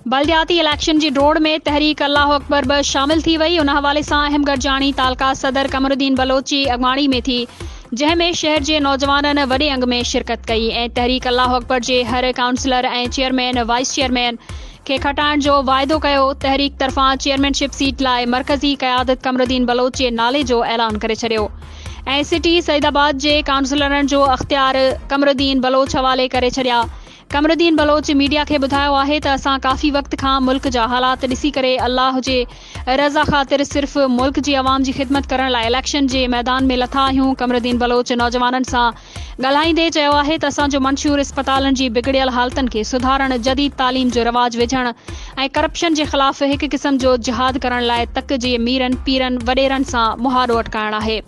बल्दियाती election जी डोड़ में तहरीक अल्लाह अकबर ब शामिल थी वई। उन हवाले सां अहम गॾजाणी तालका सदर कमरुद्दीन बलोच जी अॻवाणी में थी, जंहिंमें शहर जे नौजवाननि वॾे अंग में शिरकत कई ऐं तहरीक अल्लाह अकबर जे हर काउंसलर ऐं चेयरमैन वाइस चेयरमैन खे खटाइण जो वाइदो कयो। तहरीक तरफ़ां चेयरमैनशिप सीट लाइ मरकज़ी क़यादत कमरुद्दीन बलोच जे नाले जो ऐलान करे छॾियो ऐं सिटी सईदाबाद जे काउंसलरनि जो अख्तियार कमरुद्दीन बलोच हवाले करे छॾिया। कमरुद्दीन बलोच मीडिया खे ॿुधायो आहे त असां काफ़ी वक़्त खां मुल्क जा हालात ॾिसी करे अल्लाह जे रज़ा ख़ातिर सिर्फ़ मुल्क जी अवाम जी ख़िदमत करण लाइ इलेक्शन जे मैदान में लथा आहियूं। कमरुद्दीन बलोच नौजवाननि सां ॻाल्हाईंदे चयो आहे त असांजो मंशूर इस्पतालनि जी बिगड़ियल हालतनि खे सुधारण, जदीद तालीम जो रवाज विझण ऐं करप्शन जे ख़िलाफ़ हिक क़िस्म जो जिहाद करण लाइ तक जे मीरनि पीरनि वॾेरनि सां मुहारो अटकाइण आहे।